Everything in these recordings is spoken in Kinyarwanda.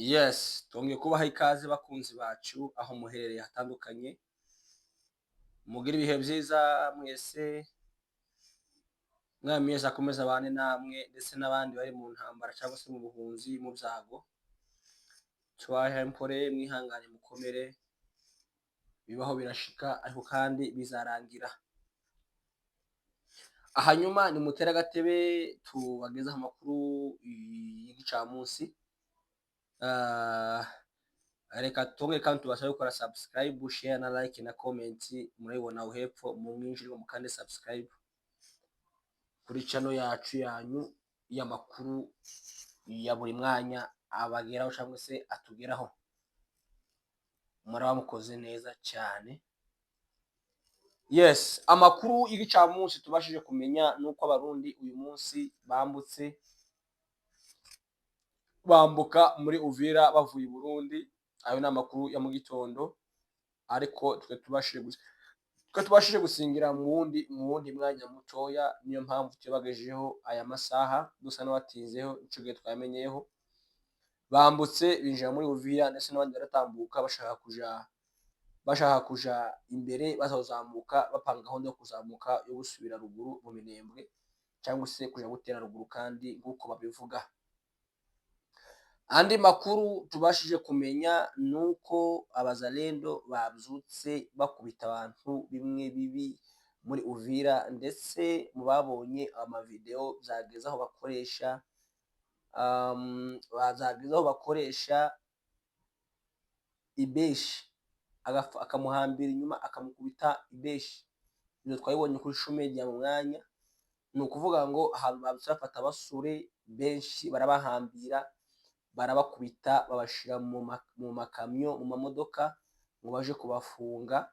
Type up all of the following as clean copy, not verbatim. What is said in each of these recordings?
Yes, twongeye kubaha ikaze bakunzi bacu aho muherereye hatandukanye, mugire ibihe vyiza mwese, Mwami Yesu akomeze abane namwe ndetse n'abandi bari mu ntambara cyangwa se mu buhunzi, mu vyago, tubahe mpore mwihangane mukomere, bibaho birashika ariko kandi bizarangira. Hanyuma nimutere agatebe tubagezeho amakuru y'igicamunsi. Reka twongere kandi tubasabe gukora subscribe, share na like na comment, murabibona aho hepfo mumwinjire mukande subscribe kuri channel yacu yanyu y'amakuru ya buri mwanya abageraho cyangwa se atugeraho. Muraba mukoze neza cyane. Yes, amakuru y'igicamunsi tubashije kumenya nuko abarundi uyu munsi bambuka muri Uvira bavuye i Burundi. Ayo ni amakuru ya mu gitondo, ariko twe tubashije gusingira mu wundi mwanya mutoya, niyo mpamvu tubagejejeho aya masaha dusa n'abatinzeho ico gihe twamenyeyeho. Bambutse binjira muri Uvira ndetse n'abandi baratambuka bashaka kuja imbere, bazazamuka bapanga gahunda yo kuzamuka yo gusubira ruguru mu Minembwe cyangwa se kuja gutera ruguru kandi nk'uko babivuga. Andi makuru tubashije kumenya nuko abazalendo babyutse bakubita abantu bimwe bibi muri Uvira, ndetse mu babonye amavideo zageze aho bakoresha ibeshi akamuhambira inyuma akamukubita ibeshi. Ibyo twabibonye kuri Shumedia mu mwanya. Ni ukuvuga ngo ahantu babyutse bafata abasore benshi barabahambira, barabakubita, babashira mu makamyo, mu mamodoka ngo baje kubafunga.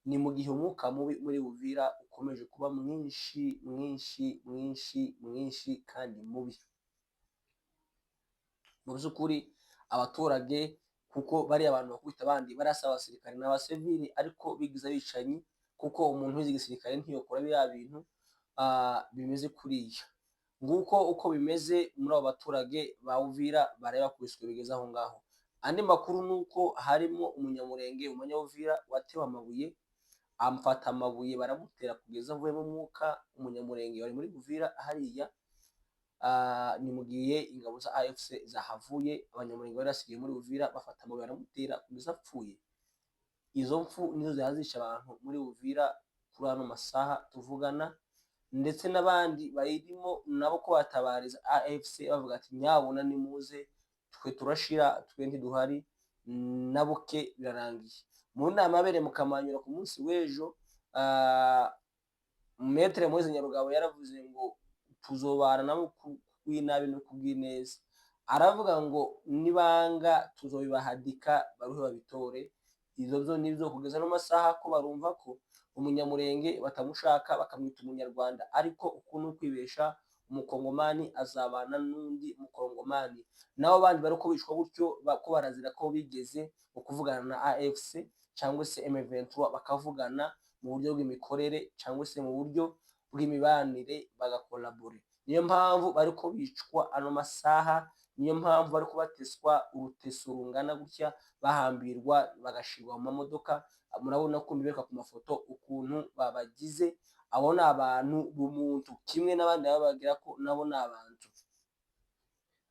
Ni mu gihe umwuka mubi muri Uvira ukomeje kuba mwinshi kandi mubi. Mu by'ukuri abaturage, kuko bari abantu bakubita abandi barasaba abasirikare n'abasivili ariko bigize abicanyi, kuko umuntu wize igisirikare ntiyokora biriya bintu bimeze kuriya. Nguko uko bimeze muri abo baturage ba Uvira baraye bakubiswe bigeze aho ngaho. Andi makuru nuko harimo umunyamurenge, umunyavira watewe amabuye, amfata amabuye baramutera kugeza avuyemo umwuka. Umunyamurenge wari muri Uvira hariya, ni mu gihe ingabo za AFC zahavuye, abanyamurenge bari basigaye muri Uvira bafata amabuye baramutera kugeza apfuye. Izo mfu nizo zihazisha abantu muri Uvira kuri ano masaha tuvugana, ndetse n'abandi bayirimo nabo ko batabariza AFC bavuga ati nyabona nimuze, twe turashira, twe ntiduhari, nabuke birarangiye. Mu nama yabereye mu Kamanyura ku munsi w'ejo, Maître Moise Nyarugabo yaravuze ngo tuzobana nabo kwinabi no kubwineza. Aravuga ngo nibanga tuzobibahadika baruhe babitore. Izo zo nivyo kugeza no masaha ko barumva ko umunyamurenge batamushaka bakamwita umunyarwanda, ariko ukuntu kwibesha umukongomani azabana n'undi mukongomani. Nabo bandi bariko bicwa gutyo ko barazira ko bigeze ukuvugana na AFC cyangwa se M23 bakavugana mu buryo bw'imikorere cyangwa se mu buryo bw'imibanire bagakolabore. Niyo mpamvu bariko bicwa ano masaha, niyo mpamvu bariko bateswa uruteso rungana gutya, bahambirwa bagashirwa mu mamodoka. Murabona ko mbibereka ku mafoto ukuntu babagize. Abo ni abantu b'umuntu kimwe n'abandi babagira ko nabo ni abantu.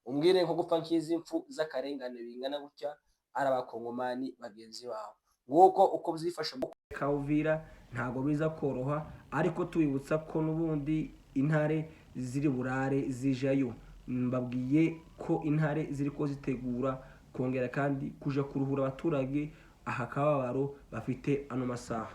Umbwire nko gupfa nk'izi mfu z'akarengane bingana gutya ari abakongomani bagenzi babo. Nguko uko byifashe mu Uvira ntago biza koroha, ariko tubibutsa ko n'ubundi intare ziri burare zijayo. Mbabwiye ko intare ziri ko zitegura kongera kandi kuja kuruhura abaturage aha kababaro bafite ano masaha.